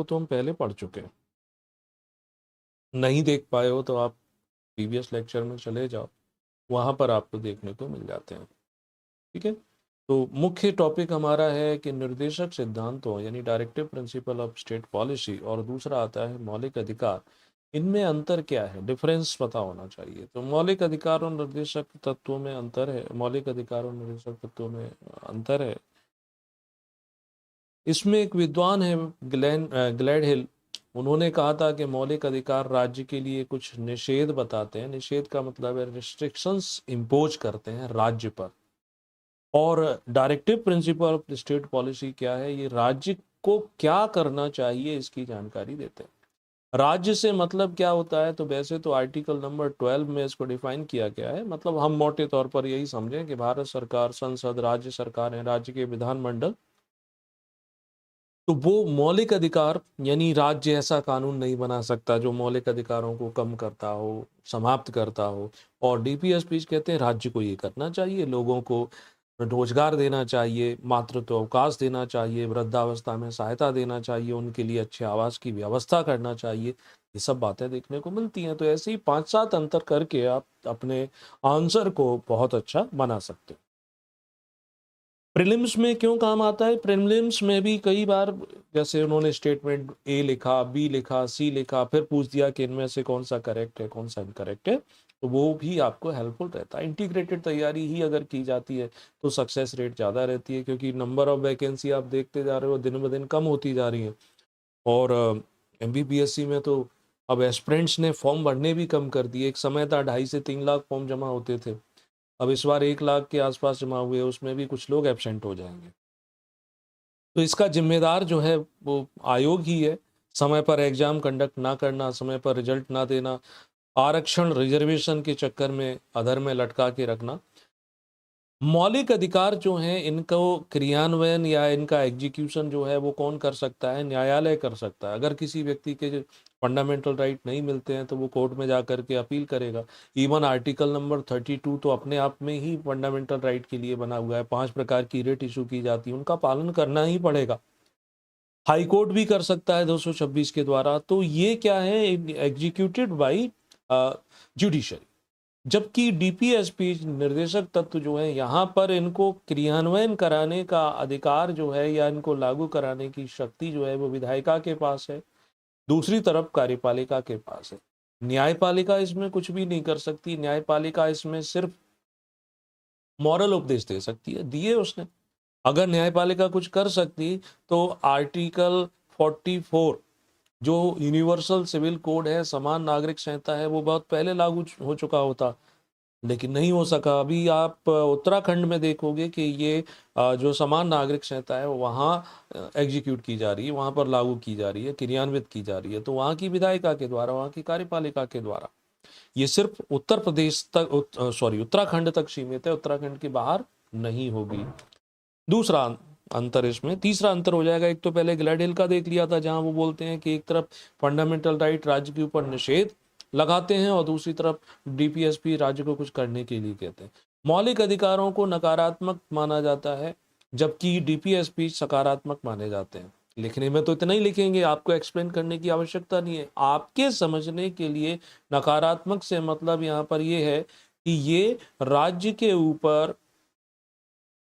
वो तो हम पहले पढ़ चुके हैं। नहीं देख पाए हो तो आप प्रीवियस लेक्चर में चले जाओ, वहाँ पर आपको देखने को मिल जाते हैं। ठीक है, तो मुख्य टॉपिक हमारा है कि निर्देशक सिद्धांतों यानी directive principle of state policy, और दूसरा आता है मौलिक अधिकार। इनमें अंतर क्या है, डिफरेंस पता होना चाहिए। तो मौलिक अधिकार और निर्देशक तत्वों में अंतर है, मौलिक अधिकार और निर्देशक तत्वों में अंतर है। इसमें एक विद्वान है ग्लैड हिल, उन्होंने कहा था कि मौलिक अधिकार राज्य के लिए कुछ निषेध बताते हैं। निषेध का मतलब है रिस्ट्रिक्शंस इम्पोज करते हैं राज्य पर। और directive principle of state policy क्या है, ये राज्य को क्या करना चाहिए इसकी जानकारी देते हैं। राज्य से मतलब क्या होता है, तो वैसे तो आर्टिकल नंबर 12 में इसको डिफाइन किया गया है। मतलब हम मोटे तौर पर यही समझें कि भारत सरकार, संसद, राज्य सरकार है, राज्य के विधानमंडल। तो वो मौलिक अधिकार यानी राज्य ऐसा कानून नहीं बना सकता जो मौलिक अधिकारों को कम करता हो, समाप्त करता हो। और डीपीएसपी कहते हैं राज्य को ये करना चाहिए, लोगों को रोजगार देना चाहिए, मातृत्व अवकाश देना चाहिए, वृद्धावस्था में सहायता देना चाहिए, उनके लिए अच्छे आवास की व्यवस्था करना चाहिए। ये सब बातें देखने को मिलती हैं। तो ऐसे ही 5-7 अंतर करके आप अपने आंसर को बहुत अच्छा बना सकते हो। प्रीलिम्स में क्यों काम आता है, प्रीलिम्स में भी कई बार जैसे उन्होंने स्टेटमेंट ए लिखा, बी लिखा, सी लिखा, फिर पूछ दिया कि इनमें से कौन सा करेक्ट है, कौन सा इनकरेक्ट है, तो वो भी आपको हेल्पफुल रहता है। इंटीग्रेटेड तैयारी ही अगर की जाती है तो सक्सेस रेट ज़्यादा रहती है, क्योंकि नंबर ऑफ वैकेंसी आप देखते जा रहे हो दिन ब दिन कम होती जा रही है। और एमबीबीएससी में तो अब एस्पिरेंट्स ने फॉर्म भरने भी कम कर दिए। एक समय था 2.5 से 3 लाख फॉर्म जमा होते थे, अब इस बार 1 लाख के आसपास जमा हुए, उसमें भी कुछ लोग एब्सेंट हो जाएंगे। तो इसका जिम्मेदार जो है वो आयोग ही है। समय पर एग्जाम कंडक्ट ना करना, समय पर रिजल्ट ना देना, आरक्षण रिजर्वेशन के चक्कर में अधर में लटका के रखना। मौलिक अधिकार जो हैं इनको क्रियान्वयन या इनका एग्जीक्यूशन जो है वो कौन कर सकता है, न्यायालय कर सकता है। अगर किसी व्यक्ति के फंडामेंटल राइट नहीं मिलते हैं तो वो कोर्ट में जा कर के अपील करेगा। इवन आर्टिकल नंबर 32 तो अपने आप में ही फंडामेंटल राइट के लिए बना हुआ है। 5 प्रकार की रिट इशू की जाती है, उनका पालन करना ही पड़ेगा। हाई कोर्ट भी कर सकता है 226 के द्वारा। तो ये क्या है, एग्जीक्यूटेड बाई जुडिशरी। जबकि डीपीएसपी निर्देशक तत्व जो है यहाँ पर इनको क्रियान्वयन कराने का अधिकार जो है या इनको लागू कराने की शक्ति जो है वो विधायिका के पास है, दूसरी तरफ कार्यपालिका के पास है। न्यायपालिका इसमें कुछ भी नहीं कर सकती। न्यायपालिका इसमें सिर्फ मॉरल उपदेश दे सकती है, दिए उसने। अगर न्यायपालिका कुछ कर सकती तो आर्टिकल 44 जो यूनिवर्सल सिविल कोड है, समान नागरिक संहिता है, वो बहुत पहले लागू हो चुका होता, लेकिन नहीं हो सका। अभी आप उत्तराखंड में देखोगे कि ये जो समान नागरिक संहिता है वहाँ एग्जीक्यूट की जा रही है, वहाँ पर लागू की जा रही है, क्रियान्वित की जा रही है, तो वहाँ की विधायिका के द्वारा, वहाँ की कार्यपालिका के द्वारा। ये सिर्फ उत्तर प्रदेश तक, उत्तराखंड तक सीमित है, उत्तराखंड के बाहर नहीं होगी। दूसरा अंतर इसमें, तीसरा अंतर हो जाएगा, एक तो पहले ग्लैड हिल का देख लिया था जहां वो बोलते हैं कि एक तरफ फंडामेंटल राइट राज्य के ऊपर निषेध लगाते हैं और दूसरी तरफ डीपीएसपी राज्य को कुछ करने के लिए कहते हैं। मौलिक अधिकारों को नकारात्मक माना जाता है जबकि डीपीएसपी सकारात्मक माने जाते हैं। लिखने में तो इतना ही लिखेंगे, आपको एक्सप्लेन करने की आवश्यकता नहीं है। आपके समझने के लिए नकारात्मक से मतलब यहाँ पर ये है कि ये राज्य के ऊपर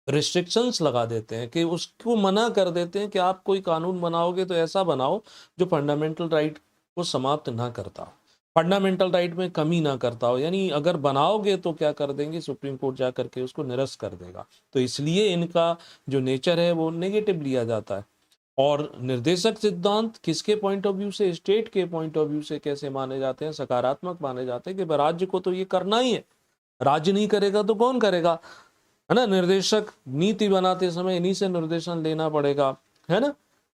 रिस्ट्रिक्शंस लगा देते हैं, कि उसको मना कर देते हैं कि आप कोई कानून बनाओगे तो ऐसा बनाओ जो फंडामेंटल राइट को समाप्त ना करता हो, फंडामेंटल राइट में कमी ना करता हो। यानी अगर बनाओगे तो क्या कर देंगे, सुप्रीम कोर्ट जा करके उसको निरस्त कर देगा। तो इसलिए इनका जो नेचर है वो नेगेटिव लिया जाता है। और निर्देशक सिद्धांत किसके पॉइंट ऑफ व्यू से, स्टेट के पॉइंट ऑफ व्यू से कैसे माने जाते हैं, सकारात्मक माने जाते हैं कि राज्य को तो ये करना ही है, राज्य नहीं करेगा तो कौन करेगा, है ना। निर्देशक नीति बनाते समय इन्हीं से निर्देशन लेना पड़ेगा, है ना।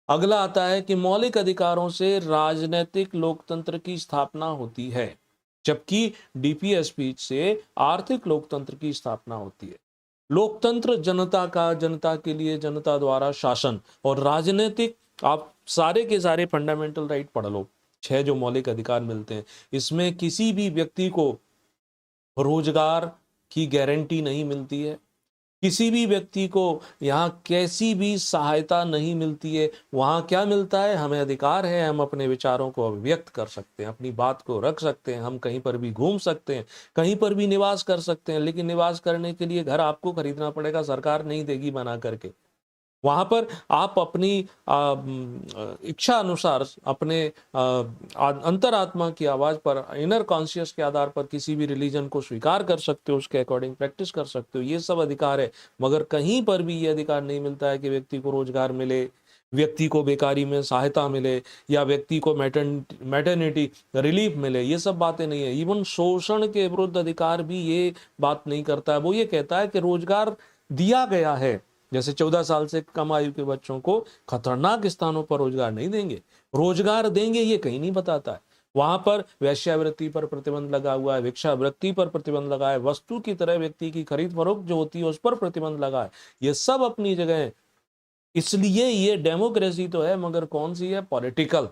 अगला आता है कि मौलिक अधिकारों से राजनीतिक लोकतंत्र की स्थापना होती है, जबकि डीपीएसपी से आर्थिक लोकतंत्र की स्थापना होती है। लोकतंत्र जनता का, जनता के लिए, जनता द्वारा शासन, और राजनीतिक, आप सारे के सारे फंडामेंटल राइट पढ़ लो, 6 जो मौलिक अधिकार मिलते हैं, इसमें किसी भी व्यक्ति को रोजगार की गारंटी नहीं मिलती है, किसी भी व्यक्ति को यहाँ कैसी भी सहायता नहीं मिलती है। वहाँ क्या मिलता है, हमें अधिकार है, हम अपने विचारों को अभिव्यक्त कर सकते हैं, अपनी बात को रख सकते हैं, हम कहीं पर भी घूम सकते हैं, कहीं पर भी निवास कर सकते हैं, लेकिन निवास करने के लिए घर आपको खरीदना पड़ेगा, सरकार नहीं देगी बना करके। वहाँ पर आप अपनी इच्छा अनुसार अपने अंतरात्मा की आवाज़ पर, इनर कॉन्शियस के आधार पर किसी भी रिलीजन को स्वीकार कर सकते हो, उसके अकॉर्डिंग प्रैक्टिस कर सकते हो, ये सब अधिकार है। मगर कहीं पर भी ये अधिकार नहीं मिलता है कि व्यक्ति को रोजगार मिले, व्यक्ति को बेकारी में सहायता मिले, या व्यक्ति को मैटरनिटी रिलीफ मिले। ये सब बातें नहीं है। इवन शोषण के विरुद्ध अधिकार भी ये बात नहीं करता है। वो ये कहता है कि रोजगार दिया गया है, जैसे 14 साल से कम आयु के बच्चों को खतरनाक स्थानों पर रोजगार नहीं देंगे, रोजगार देंगे ये कहीं नहीं बताता है। वहां पर वेश्यावृत्ति पर प्रतिबंध लगा हुआ है, भिक्षावृत्ति पर प्रतिबंध लगा है, वस्तु की तरह व्यक्ति की खरीद फरोख्त जो होती है उस पर प्रतिबंध लगा है। ये सब अपनी जगह है। इसलिए ये डेमोक्रेसी तो है, मगर कौन सी है, पॉलिटिकल।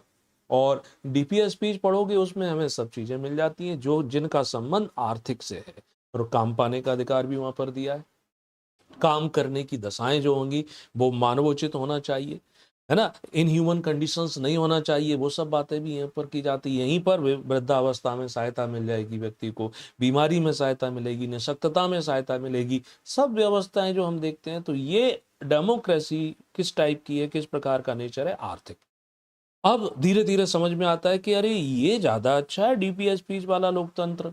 और डीपीएस स्पीच पढ़ोगे उसमें हमें सब चीजें मिल जाती हैं जो जिनका संबंध आर्थिक से है। और काम पाने का अधिकार भी वहां पर दिया है। काम करने की दशाएं जो होंगी वो मानवोचित होना चाहिए, है ना, इनह्यूमन कंडीशंस नहीं होना चाहिए। वो सब बातें भी यहाँ पर की जाती है। यहीं पर वृद्धावस्था में सहायता मिल जाएगी व्यक्ति को, बीमारी में सहायता मिलेगी, निःशक्तता में सहायता मिलेगी, सब व्यवस्थाएं जो हम देखते हैं। तो ये डेमोक्रेसी किस टाइप की है, किस प्रकार का नेचर है, आर्थिक। अब धीरे धीरे समझ में आता है कि अरे ये ज्यादा अच्छा है डीपीएस पीस वाला लोकतंत्र,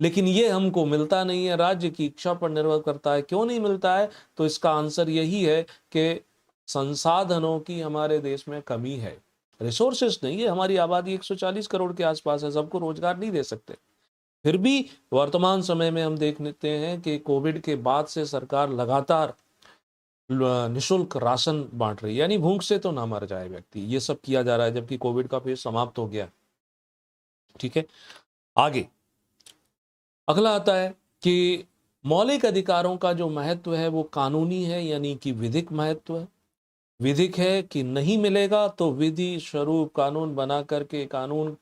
लेकिन ये हमको मिलता नहीं है, राज्य की इच्छा पर निर्भर करता है। क्यों नहीं मिलता है? तो इसका आंसर यही है कि संसाधनों की हमारे देश में कमी है, रिसोर्सेस नहीं है। हमारी आबादी 140 करोड़ के आसपास है, सबको रोजगार नहीं दे सकते। फिर भी वर्तमान समय में हम देख लेते हैं कि कोविड के बाद से सरकार लगातार निशुल्क राशन बांट रही है, यानी भूख से तो ना मर जाए व्यक्ति, ये सब किया जा रहा है, जबकि कोविड का फेज समाप्त हो गया। ठीक है, आगे अगला आता है कि मौलिक अधिकारों का जो महत्व है वो कानूनी है, यानी कि विधिक महत्व है। विधिक है कि नहीं मिलेगा तो विधि स्वरूप कानून बना करके, कानून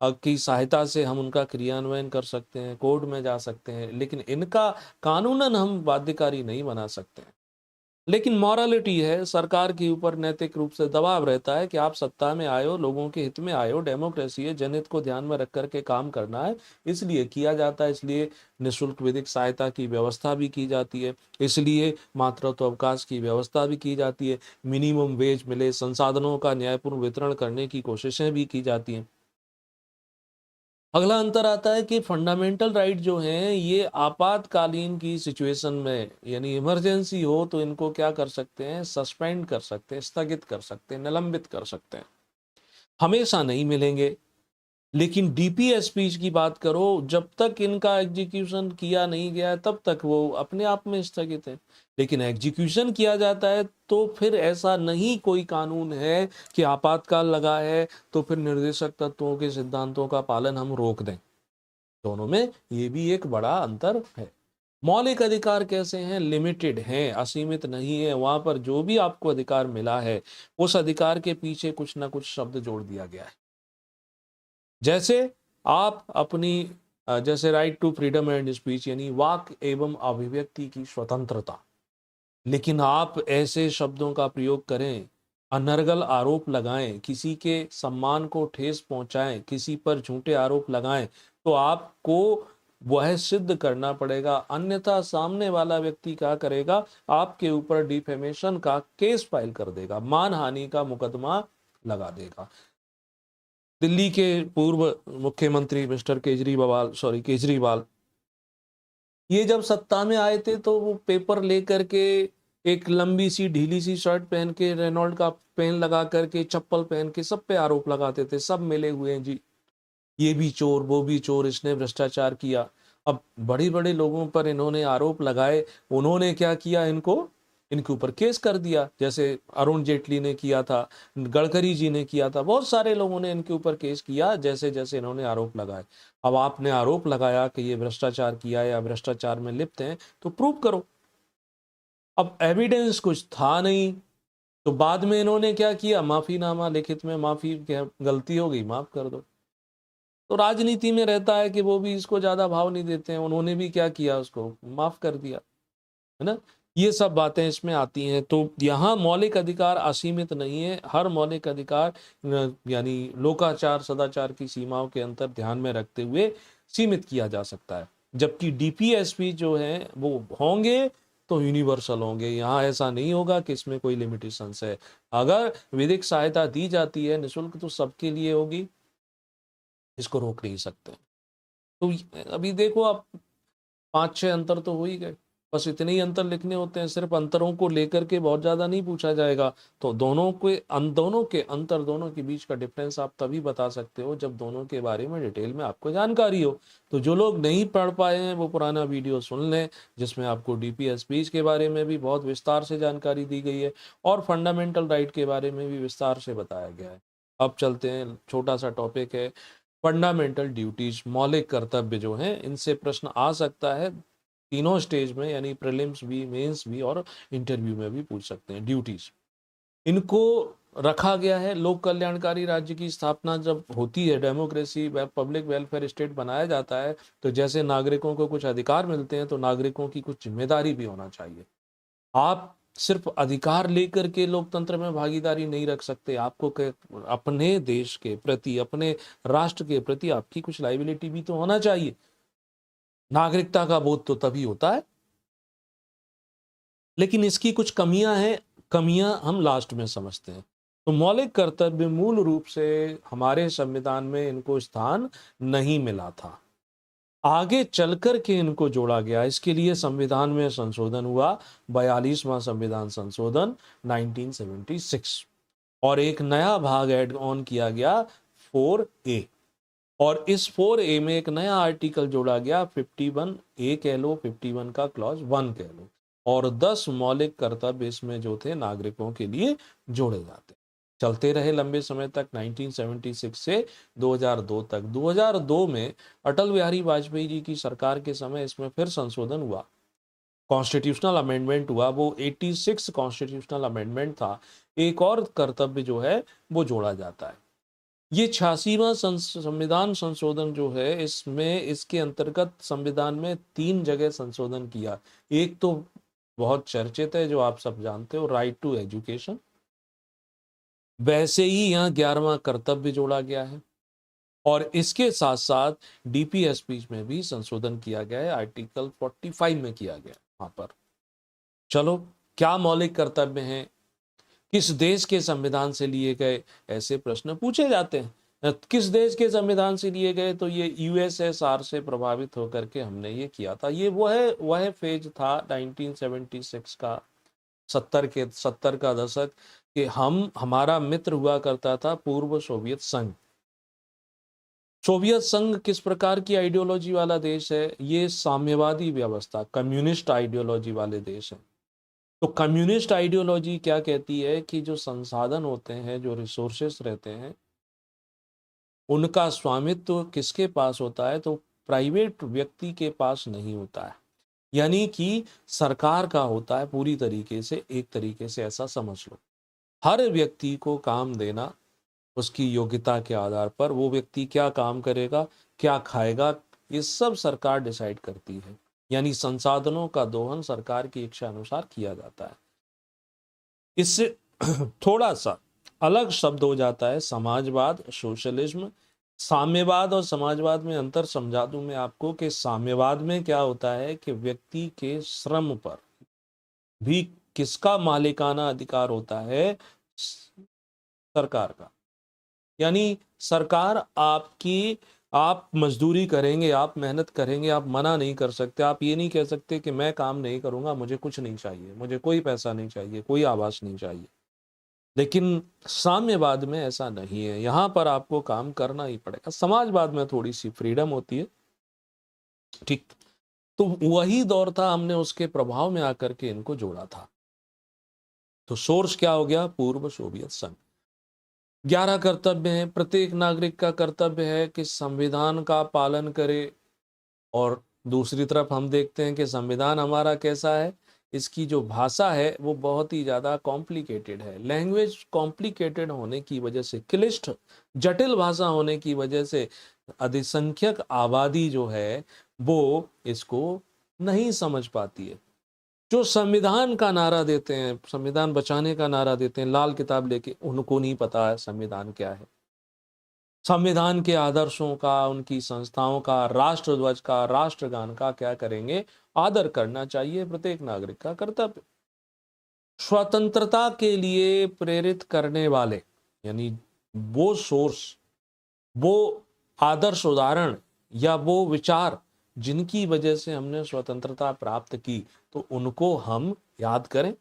की सहायता से हम उनका क्रियान्वयन कर सकते हैं, कोर्ट में जा सकते हैं, लेकिन इनका कानूनन हम बाध्यकारी नहीं बना सकते हैं। लेकिन मॉरलिटी है, सरकार के ऊपर नैतिक रूप से दबाव रहता है कि आप सत्ता में आए हो, लोगों के हित में आए हो, डेमोक्रेसी है, जनहित को ध्यान में रख करके काम करना है, इसलिए किया जाता है। इसलिए निःशुल्क विधिक सहायता की व्यवस्था भी की जाती है, इसलिए मातृत्व अवकाश की व्यवस्था भी की जाती है, मिनिमम वेज मिले, संसाधनों का न्यायपूर्ण वितरण करने की कोशिशें भी की जाती हैं। अगला अंतर आता है कि फंडामेंटल राइट जो हैं ये आपातकालीन की सिचुएशन में, यानी इमरजेंसी हो तो इनको क्या कर सकते हैं, सस्पेंड कर सकते हैं, स्थगित कर सकते हैं, निलंबित कर सकते हैं, हमेशा नहीं मिलेंगे। लेकिन डीपीएस स्पीच की बात करो, जब तक इनका एग्जीक्यूशन किया नहीं गया तब तक वो अपने आप में स्थगित है। लेकिन एग्जीक्यूशन किया जाता है तो फिर ऐसा नहीं कोई कानून है कि आपातकाल लगा है तो फिर निर्देशक तत्वों के सिद्धांतों का पालन हम रोक दें। दोनों में ये भी एक बड़ा अंतर है। मौलिक अधिकार कैसे हैं, लिमिटेड हैं, असीमित नहीं है। वहां पर जो भी आपको अधिकार मिला है उस अधिकार के पीछे कुछ ना कुछ शब्द जोड़ दिया गया है। जैसे आप अपनी जैसे right to freedom and speech, यानी वाक एवं अभिव्यक्ति की स्वतंत्रता, लेकिन आप ऐसे शब्दों का प्रयोग करें, अनर्गल आरोप लगाएं, किसी के सम्मान को ठेस पहुंचाएं, किसी पर झूठे आरोप लगाएं, तो आपको वह सिद्ध करना पड़ेगा, अन्यथा सामने वाला व्यक्ति क्या करेगा, आपके ऊपर डिफेमेशन का केस फाइल कर देगा, मानहानि का मुकदमा लगा देगा। दिल्ली के पूर्व मुख्यमंत्री मिस्टर केजरीवाल ये जब सत्ता में आए थे तो वो पेपर लेकर के, एक लंबी सी ढीली सी शर्ट पहन के, रेनॉल्ड का पेन लगा करके, चप्पल पहन के सब पे आरोप लगाते थे, सब मिले हुए हैं जी, ये भी चोर, वो भी चोर, इसने भ्रष्टाचार किया। अब बड़े बड़े लोगों पर इन्होंने आरोप लगाए, उन्होंने क्या किया, इनके ऊपर केस कर दिया। जैसे अरुण जेटली ने किया था, गडकरी जी ने किया था, बहुत सारे लोगों ने इनके ऊपर केस किया जैसे जैसे इन्होंने आरोप लगाए। अब आपने आरोप लगाया कि ये भ्रष्टाचार किया या भ्रष्टाचार में लिप्त हैं, तो प्रूव करो। अब एविडेंस कुछ था नहीं, तो बाद में इन्होंने क्या किया, माफीनामा लिखित में, माफी, गलती हो गई माफ कर दो। तो राजनीति में रहता है कि वो भी इसको ज्यादा भाव नहीं देते हैं, उन्होंने भी क्या किया, उसको माफ कर दिया, है ना। ये सब बातें इसमें आती हैं। तो यहाँ मौलिक अधिकार असीमित नहीं है, हर मौलिक अधिकार यानी लोकाचार सदाचार की सीमाओं के अंतर ध्यान में रखते हुए सीमित किया जा सकता है। जबकि डीपीएसपी जो है वो होंगे तो यूनिवर्सल होंगे, यहाँ ऐसा नहीं होगा कि इसमें कोई लिमिटेशंस है। अगर विधिक सहायता दी जाती है निःशुल्क तो सबके लिए होगी, इसको रोक नहीं सकते। तो अभी देखो आप 5-6 अंतर तो हो ही गए, बस इतने ही अंतर लिखने होते हैं, सिर्फ अंतरों को लेकर के बहुत ज़्यादा नहीं पूछा जाएगा। तो दोनों के अंतर, दोनों के बीच का डिफरेंस आप तभी बता सकते हो जब दोनों के बारे में डिटेल में आपको जानकारी हो। तो जो लोग नहीं पढ़ पाए हैं वो पुराना वीडियो सुन लें, जिसमें आपको डीपीएस स्पीच के बारे में भी बहुत विस्तार से जानकारी दी गई है और फंडामेंटल राइट के बारे में भी विस्तार से बताया गया है। अब चलते हैं, छोटा सा टॉपिक है फंडामेंटल ड्यूटीज, मौलिक कर्तव्य जो हैं, इनसे प्रश्न आ सकता है तीनों स्टेज में, यानी प्रीलिम्स भी, मेंस भी और इंटरव्यू में भी पूछ सकते हैं। ड्यूटीज इनको रखा गया है। लोक कल्याणकारी राज्य की स्थापना जब होती है, डेमोक्रेसी पब्लिक वेलफेयर स्टेट बनाया जाता है, तो जैसे नागरिकों को कुछ अधिकार मिलते हैं तो नागरिकों की कुछ जिम्मेदारी भी होना चाहिए। आप सिर्फ अधिकार लेकर के लोकतंत्र में भागीदारी नहीं रख सकते, आपको अपने देश के प्रति, अपने राष्ट्र के प्रति आपकी कुछ लायबिलिटी भी तो होना चाहिए। नागरिकता का बोध तो तभी होता है, लेकिन इसकी कुछ कमियां हैं, कमियां हम लास्ट में समझते हैं। तो मौलिक कर्तव्य मूल रूप से हमारे संविधान में इनको स्थान नहीं मिला था, आगे चलकर के इनको जोड़ा गया। इसके लिए संविधान में संशोधन हुआ, 42वां संविधान संशोधन 1976, और एक नया भाग ऐड ऑन किया गया 4A, और इस 4A में एक नया आर्टिकल जोड़ा गया 51A कह लो, 51 का क्लॉज 1 कह लो, और 10 मौलिक कर्तव्य इसमें जो थे नागरिकों के लिए जोड़े जाते। चलते रहे लंबे समय तक, 1976 से 2002 तक। 2002 में अटल बिहारी वाजपेयी जी की सरकार के समय इसमें फिर संशोधन हुआ, कॉन्स्टिट्यूशनल अमेंडमेंट हुआ। वो 86 कॉन्स्टिट्यूशनल अमेंडमेंट था। एक और कर्तव्य जो है वो जोड़ा जाता है। ये 86वां संविधान संशोधन जो है, इसमें इसके अंतर्गत संविधान में 3 जगह संशोधन किया। एक तो बहुत चर्चित है, जो आप सब जानते हो, राइट टू एजुकेशन। वैसे ही यहाँ 11वां कर्तव्य जोड़ा गया है, और इसके साथ साथ डीपीएसपी में भी संशोधन किया गया है, आर्टिकल 45 में किया गया है। वहां पर चलो, क्या मौलिक कर्तव्य हैं, किस देश के संविधान से लिए गए, ऐसे प्रश्न पूछे जाते हैं। किस देश के संविधान से लिए गए, तो ये यूएसएसआर से प्रभावित होकर के हमने ये किया था। ये वह फेज था 1976 का, 70 का दशक, कि हमारा मित्र हुआ करता था पूर्व सोवियत संघ। सोवियत संघ किस प्रकार की आइडियोलॉजी वाला देश है, ये साम्यवादी व्यवस्था, कम्युनिस्ट आइडियोलॉजी वाले देश है। तो कम्युनिस्ट आइडियोलॉजी क्या कहती है कि जो संसाधन होते हैं, जो रिसोर्सेस रहते हैं, उनका स्वामित्व किसके पास होता है, तो प्राइवेट व्यक्ति के पास नहीं होता है, यानी कि सरकार का होता है पूरी तरीके से। एक तरीके से ऐसा समझ लो, हर व्यक्ति को काम देना उसकी योग्यता के आधार पर, वो व्यक्ति क्या काम करेगा, क्या खाएगा, ये सब सरकार डिसाइड करती है। यानी संसाधनों का दोहन सरकार की इच्छा अनुसार किया जाता है। इससे थोड़ा सा अलग शब्द हो जाता है समाजवाद, सोशलिज्म। साम्यवाद और समाजवाद में अंतर समझा दूं मैं आपको, कि साम्यवाद में क्या होता है कि व्यक्ति के श्रम पर भी किसका मालिकाना अधिकार होता है, सरकार का। यानी सरकार आपकी, आप मजदूरी करेंगे, आप मेहनत करेंगे, आप मना नहीं कर सकते। आप ये नहीं कह सकते कि मैं काम नहीं करूंगा, मुझे कुछ नहीं चाहिए, मुझे कोई पैसा नहीं चाहिए, कोई आवास नहीं चाहिए। लेकिन साम्यवाद में ऐसा नहीं है, यहाँ पर आपको काम करना ही पड़ेगा। समाजवाद में थोड़ी सी फ्रीडम होती है, ठीक। तो वही दौर था, हमने उसके प्रभाव में आकर के इनको जोड़ा था। तो सोर्स क्या हो गया, पूर्व सोवियत संघ। 11 कर्तव्य हैं। प्रत्येक नागरिक का कर्तव्य है कि संविधान का पालन करे। और दूसरी तरफ हम देखते हैं कि संविधान हमारा कैसा है, इसकी जो भाषा है वो बहुत ही ज़्यादा कॉम्प्लिकेटेड है। लैंग्वेज कॉम्प्लिकेटेड होने की वजह से, क्लिष्ट जटिल भाषा होने की वजह से, अधिसंख्यक आबादी जो है वो इसको नहीं समझ पाती है। जो संविधान का नारा देते हैं, संविधान बचाने का नारा देते हैं लाल किताब लेके, उनको नहीं पता है संविधान क्या है। संविधान के आदर्शों का, उनकी संस्थाओं का, राष्ट्रध्वज का, राष्ट्रगान का क्या करेंगे, आदर करना चाहिए, प्रत्येक नागरिक का कर्तव्य। स्वतंत्रता के लिए प्रेरित करने वाले, यानी वो सोर्स, वो आदर्श उदाहरण या वो विचार जिनकी वजह से हमने स्वतंत्रता प्राप्त की, तो उनको हम याद करें,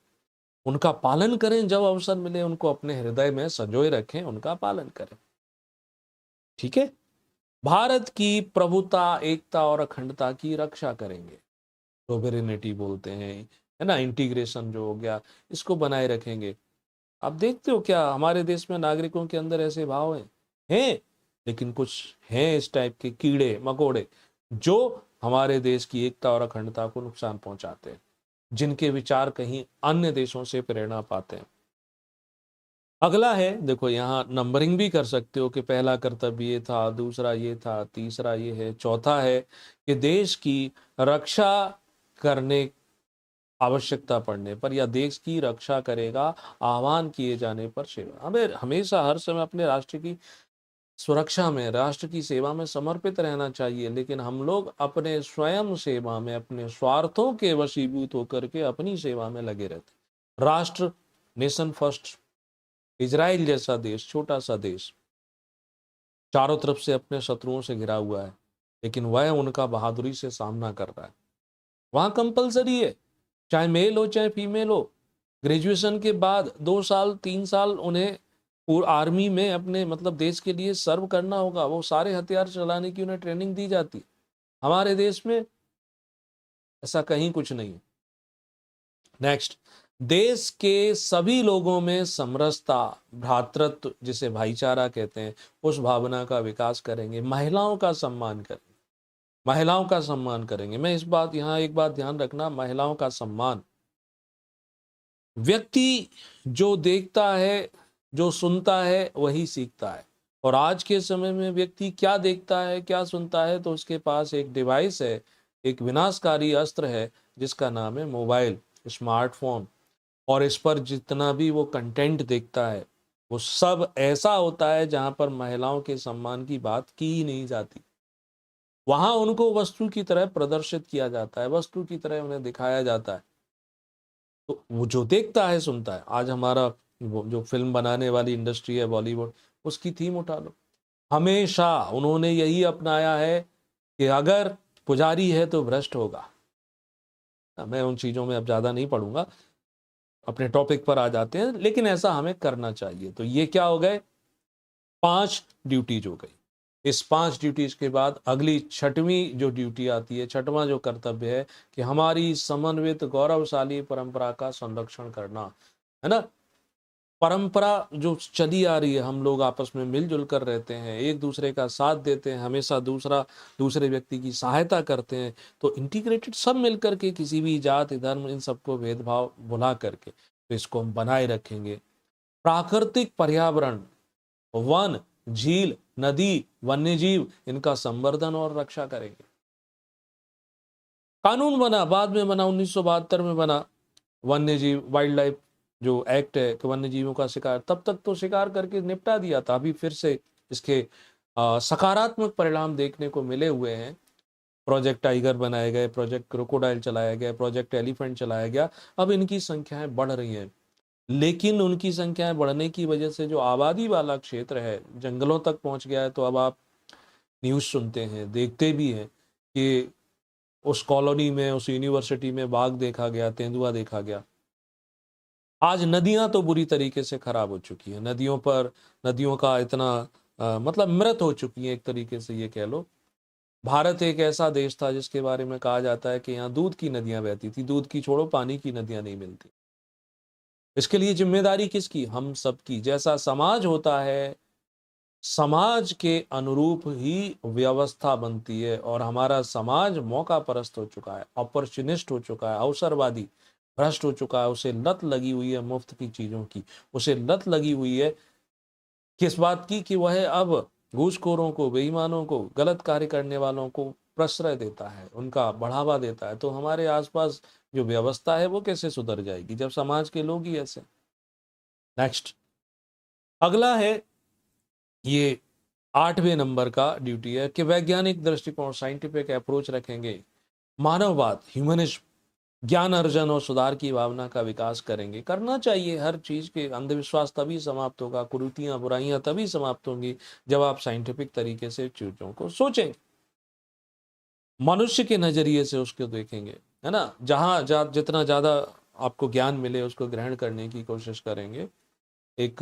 उनका पालन करें, जब अवसर मिले उनको अपने हृदय में संजोए रखें, उनका पालन करें। ठीक है। भारत की प्रभुता, एकता और अखंडता की रक्षा करेंगे, सोवेरेनिटी बोलते हैं, है ना, इंटीग्रेशन जो हो गया, इसको बनाए रखेंगे। आप देखते हो क्या हमारे देश में नागरिकों के अंदर ऐसे भाव हैं, लेकिन कुछ हैं इस टाइप के कीड़े मकोड़े जो हमारे देश की एकता और अखंडता को नुकसान पहुंचाते हैं, जिनके विचार कहीं अन्य देशों से प्रेरणा पाते हैं। अगला है, देखो यहाँ नंबरिंग भी कर सकते हो कि पहला कर्तव्य ये था, दूसरा ये था, तीसरा ये है, चौथा है कि देश की रक्षा करने, आवश्यकता पड़ने पर या देश की रक्षा करेगा आह्वान किए जाने पर सेवा। हमें हमेशा हर समय अपने राष्ट्र की सुरक्षा में, राष्ट्र की सेवा में समर्पित रहना चाहिए, लेकिन हम लोग अपने स्वयं सेवा में, अपने स्वार्थों के वशीभूत होकर के अपनी सेवा में लगे रहते। राष्ट्र, नेशन फर्स्ट, इजराइल जैसा देश, छोटा सा देश, चारों तरफ से अपने शत्रुओं से घिरा हुआ है, लेकिन वह उनका बहादुरी से सामना कर रहा है। वहां कंपलसरी है, चाहे मेल हो चाहे फीमेल हो, ग्रेजुएशन के बाद 2 साल 3 साल उन्हें आर्मी में अपने मतलब देश के लिए सर्व करना होगा। वो सारे हथियार चलाने की उन्हें ट्रेनिंग दी जाती है। हमारे देश में ऐसा कहीं कुछ नहीं है। नेक्स्ट, देश के सभी लोगों में समरसता, भ्रातृत्व, जिसे भाईचारा कहते हैं, उस भावना का विकास करेंगे। महिलाओं का सम्मान करेंगे, महिलाओं का सम्मान करेंगे। मैं इस बात, यहाँ एक बात ध्यान रखना, महिलाओं का सम्मान। व्यक्ति जो देखता है, जो सुनता है, वही सीखता है। और आज के समय में व्यक्ति क्या देखता है, क्या सुनता है, तो उसके पास एक डिवाइस है, एक विनाशकारी अस्त्र है, जिसका नाम है मोबाइल, स्मार्टफोन। और इस पर जितना भी वो कंटेंट देखता है, वो सब ऐसा होता है जहां पर महिलाओं के सम्मान की बात की ही नहीं जाती। वहां उनको वस्तु की तरह प्रदर्शित किया जाता है, वस्तु की तरह उन्हें दिखाया जाता है। तो वो जो देखता है सुनता है। आज हमारा वो जो फिल्म बनाने वाली इंडस्ट्री है बॉलीवुड, उसकी थीम उठा लो, हमेशा उन्होंने यही अपनाया है कि अगर पुजारी है तो भ्रष्ट होगा। मैं उन चीजों में अब ज्यादा नहीं पढ़ूंगा, अपने टॉपिक पर आ जाते हैं, लेकिन ऐसा हमें करना चाहिए। तो ये क्या हो गए, 5 ड्यूटीज हो गई। इस 5 ड्यूटीज के बाद अगली छठवीं जो ड्यूटी आती है, छठवां जो कर्तव्य है कि हमारी समन्वित गौरवशाली परंपरा का संरक्षण करना, है ना। परंपरा जो चली आ रही है, हम लोग आपस में मिलजुल कर रहते हैं, एक दूसरे का साथ देते हैं, हमेशा दूसरे व्यक्ति की सहायता करते हैं। तो इंटीग्रेटेड सब मिलकर के, किसी भी जाति धर्म इन सबको भेदभाव भुला करके, तो इसको हम बनाए रखेंगे। प्राकृतिक पर्यावरण, वन, झील, नदी, वन्यजीव, इनका संवर्धन और रक्षा करेंगे। कानून बना, बाद में बना, 1972 में बना, वन्यजीव वाइल्ड लाइफ जो एक्ट है कि वन्य जीवों का शिकार, तब तक तो शिकार करके निपटा दिया था। अभी फिर से इसके सकारात्मक परिणाम देखने को मिले हुए हैं। प्रोजेक्ट टाइगर बनाए गए, प्रोजेक्ट क्रोकोडाइल चलाया गया, प्रोजेक्ट एलिफेंट चलाया गया। अब इनकी संख्याएं बढ़ रही हैं, लेकिन उनकी संख्याएं बढ़ने की वजह से जो आबादी वाला क्षेत्र है जंगलों तक पहुंच गया है। तो अब आप न्यूज़ सुनते हैं, देखते भी हैं कि उस कॉलोनी में, उस यूनिवर्सिटी में बाघ देखा गया, तेंदुआ देखा गया। आज नदियां तो बुरी तरीके से खराब हो चुकी हैं, नदियों का इतना मतलब मृत हो चुकी है, एक तरीके से ये कह लो। भारत एक ऐसा देश था जिसके बारे में कहा जाता है कि यहाँ दूध की नदियां बहती थी, दूध की छोड़ो, पानी की नदियां नहीं मिलती। इसके लिए जिम्मेदारी किसकी, हम सबकी। जैसा समाज होता है, समाज के अनुरूप ही व्यवस्था बनती है, और हमारा समाज मौका परस्त हो चुका है, अपॉर्चुनिस्ट हो चुका है, अवसरवादी, भ्रष्ट हो चुका है। उसे लत लगी हुई है मुफ्त की चीजों की, उसे लत लगी हुई है किस बात की, कि वह अब घूसखोरों को, बेईमानों को, गलत कार्य करने वालों को प्रश्रय देता है, उनका बढ़ावा देता है। तो हमारे आसपास जो व्यवस्था है वो कैसे सुधर जाएगी जब समाज के लोग ही ऐसे। नेक्स्ट, अगला है, ये 8वें नंबर का ड्यूटी है कि वैज्ञानिक दृष्टिकोण, साइंटिफिक अप्रोच रखेंगे, मानववाद, ह्यूमनिज्म, ज्ञान अर्जन और सुधार की भावना का विकास करेंगे। करना चाहिए, हर चीज के अंधविश्वास तभी समाप्त होगा, कुरीतियां बुराइयां तभी समाप्त होंगी जब आप साइंटिफिक तरीके से चीजों को सोचेंगे, मनुष्य के नजरिए से उसको देखेंगे, है ना। जितना ज्यादा आपको ज्ञान मिले उसको ग्रहण करने की कोशिश करेंगे। एक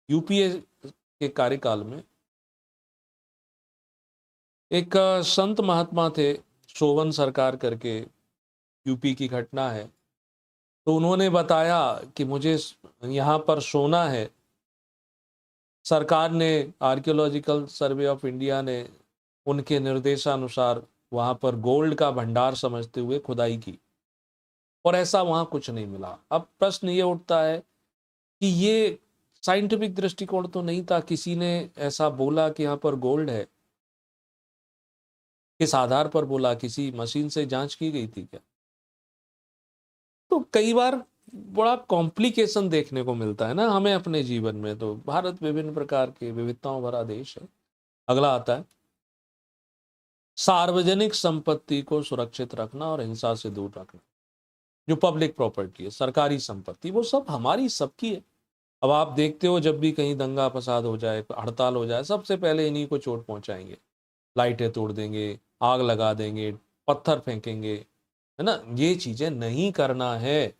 यूपीए के कार्यकाल में एक संत महात्मा थे, सोवन सरकार करके, यूपी की घटना है। तो उन्होंने बताया कि मुझे यहाँ पर सोना है। सरकार ने, आर्कियोलॉजिकल सर्वे ऑफ इंडिया ने उनके निर्देशानुसार वहाँ पर गोल्ड का भंडार समझते हुए खुदाई की, और ऐसा वहाँ कुछ नहीं मिला। अब प्रश्न ये उठता है कि ये साइंटिफिक दृष्टिकोण तो नहीं था, किसी ने ऐसा बोला कि यहाँ पर गोल्ड है, किस आधार पर बोला, किसी मशीन से जांच की गई थी क्या? तो कई बार बड़ा कॉम्प्लिकेशन देखने को मिलता है ना हमें अपने जीवन में। तो भारत विभिन्न प्रकार के विविधताओं भरा देश है। अगला आता है, सार्वजनिक संपत्ति को सुरक्षित रखना और हिंसा से दूर रखना। जो पब्लिक प्रॉपर्टी है, सरकारी संपत्ति, वो सब हमारी, सबकी है। अब आप देखते हो जब भी कहीं दंगा फसाद हो जाए, हड़ताल हो जाए, सबसे पहले इन्हीं को चोट पहुंचाएंगे, लाइटें तोड़ देंगे, आग लगा देंगे, पत्थर फेंकेंगे, है ना। ये चीजें नहीं करना है।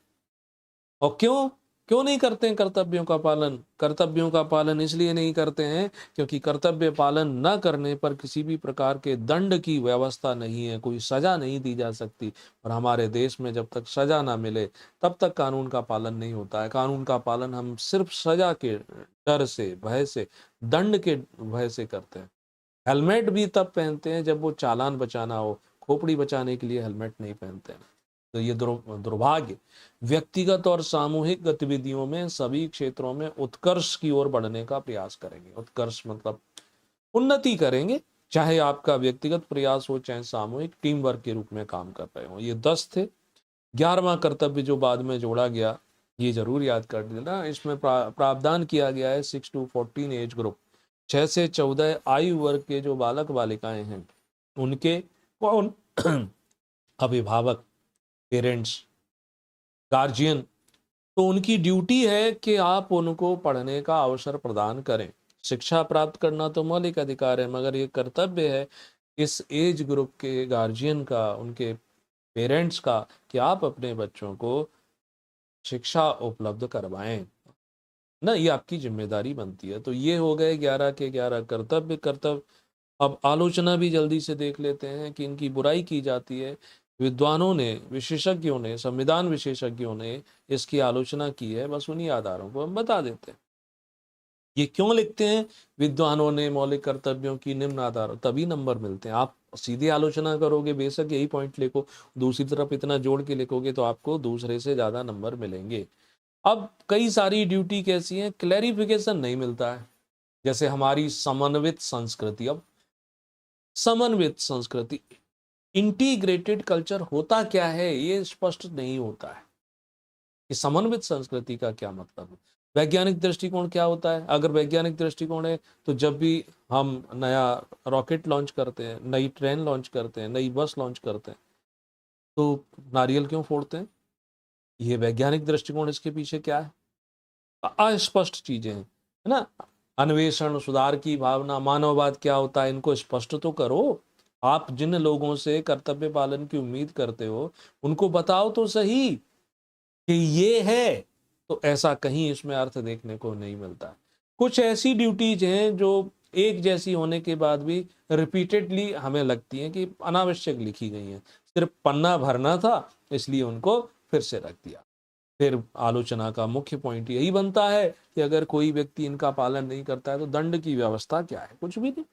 और क्यों क्यों नहीं करते हैं कर्तव्यों का पालन? कर्तव्यों का पालन इसलिए नहीं करते हैं क्योंकि कर्तव्य पालन न करने पर किसी भी प्रकार के दंड की व्यवस्था नहीं है, कोई सजा नहीं दी जा सकती। और हमारे देश में जब तक सजा ना मिले तब तक कानून का पालन नहीं होता है। कानून का पालन हम सिर्फ सजा के डर से, भय से, दंड के भय से करते हैं। हेलमेट भी तब पहनते हैं जब वो चालान बचाना हो, खोपड़ी बचाने के लिए हेलमेट नहीं पहनते हैं। तो ये दुर्भाग्य। व्यक्तिगत और सामूहिक गतिविधियों में सभी क्षेत्रों में उत्कर्ष की ओर बढ़ने का प्रयास करेंगे। उत्कर्ष मतलब उन्नति करेंगे, चाहे आपका व्यक्तिगत प्रयास हो चाहे सामूहिक टीम वर्क के रूप में काम कर रहे हो। ये 10 थे। 11वां कर्तव्य जो बाद में जोड़ा गया, ये जरूर याद कर लेना, इसमें प्रावधान किया गया है 6 to 14 एज ग्रुप, 6 से 14 आयु वर्ग के जो बालक बालिकाएं हैं, उनके कौन अभिभावक, पेरेंट्स, गार्जियन, तो उनकी ड्यूटी है कि आप उनको पढ़ने का अवसर प्रदान करें। शिक्षा प्राप्त करना तो मौलिक अधिकार है, मगर ये कर्तव्य है इस एज ग्रुप के गार्जियन का, उनके पेरेंट्स का, कि आप अपने बच्चों को शिक्षा उपलब्ध करवाएं ना। ये आपकी जिम्मेदारी बनती है। तो ये हो गए 11 के 11 कर्तव्य। अब आलोचना भी जल्दी से देख लेते हैं कि इनकी बुराई की जाती है। विद्वानों ने, विशेषज्ञों ने, संविधान विशेषज्ञों ने इसकी आलोचना की है। बस उन्हीं आधारों को हम बता देते हैं। ये क्यों लिखते हैं विद्वानों ने मौलिक कर्तव्यों की निम्न आधार, तभी नंबर मिलते हैं। आप सीधे आलोचना करोगे, बेशक यही पॉइंट लिखो, दूसरी तरफ इतना जोड़ के लिखोगे तो आपको दूसरे से ज्यादा नंबर मिलेंगे। अब कई सारी ड्यूटी कैसी है, क्लैरिफिकेशन नहीं मिलता है। जैसे हमारी समन्वित संस्कृति, अब समन्वित संस्कृति, इंटीग्रेटेड कल्चर होता क्या है ये स्पष्ट नहीं होता है कि समन्वित संस्कृति का क्या मतलब है। वैज्ञानिक दृष्टिकोण क्या होता है? अगर वैज्ञानिक दृष्टिकोण है तो जब भी हम नया रॉकेट लॉन्च करते हैं, नई ट्रेन लॉन्च करते हैं, नई बस लॉन्च करते हैं, तो नारियल क्यों फोड़ते हैं? ये वैज्ञानिक दृष्टिकोण, इसके पीछे क्या है? अस्पष्ट चीजें हैं, है ना। अन्वेषण, सुधार की भावना, मानववाद क्या होता है, इनको स्पष्ट तो करो। आप जिन लोगों से कर्तव्य पालन की उम्मीद करते हो उनको बताओ तो सही कि ये है। तो ऐसा कहीं इसमें अर्थ देखने को नहीं मिलता। कुछ ऐसी ड्यूटीज हैं जो एक जैसी होने के बाद भी रिपीटेडली हमें लगती हैं कि अनावश्यक लिखी गई हैं, सिर्फ पन्ना भरना था इसलिए उनको फिर से रख दिया। फिर आलोचना का मुख्य पॉइंट यही बनता है कि अगर कोई व्यक्ति इनका पालन नहीं करता है तो दंड की व्यवस्था क्या है? कुछ भी नहीं।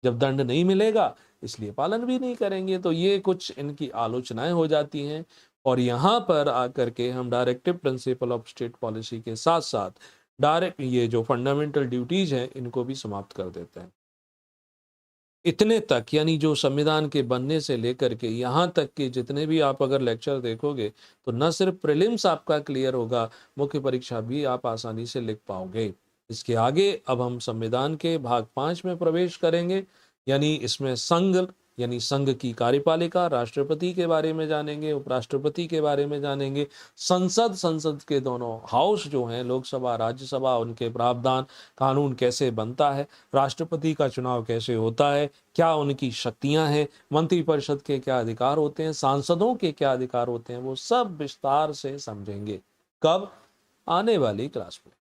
जब दंड नहीं मिलेगा इसलिए पालन भी नहीं करेंगे। तो ये कुछ इनकी आलोचनाएं हो जाती हैं। और यहाँ पर आकर के हम directive principle of state policy के साथ साथ डायरेक्ट ये जो फंडामेंटल ड्यूटीज हैं इनको भी समाप्त कर देते हैं। इतने तक, यानी जो संविधान के बनने से लेकर के यहाँ तक के जितने भी आप अगर लेक्चर देखोगे, तो न सिर्फ प्रीलिम्स आपका क्लियर होगा, मुख्य परीक्षा भी आप आसानी से लिख पाओगे। इसके आगे अब हम संविधान के भाग 5 में प्रवेश करेंगे, यानी इसमें संघ, यानी संघ की कार्यपालिका, राष्ट्रपति के बारे में जानेंगे, उपराष्ट्रपति के बारे में जानेंगे, संसद के दोनों हाउस जो हैं, लोकसभा राज्यसभा, उनके प्रावधान, कानून कैसे बनता है, राष्ट्रपति का चुनाव कैसे होता है, क्या उनकी शक्तियां हैं, मंत्रिपरिषद के क्या अधिकार होते हैं, सांसदों के क्या अधिकार होते हैं, वो सब विस्तार से समझेंगे। कब? आने वाली क्लास में।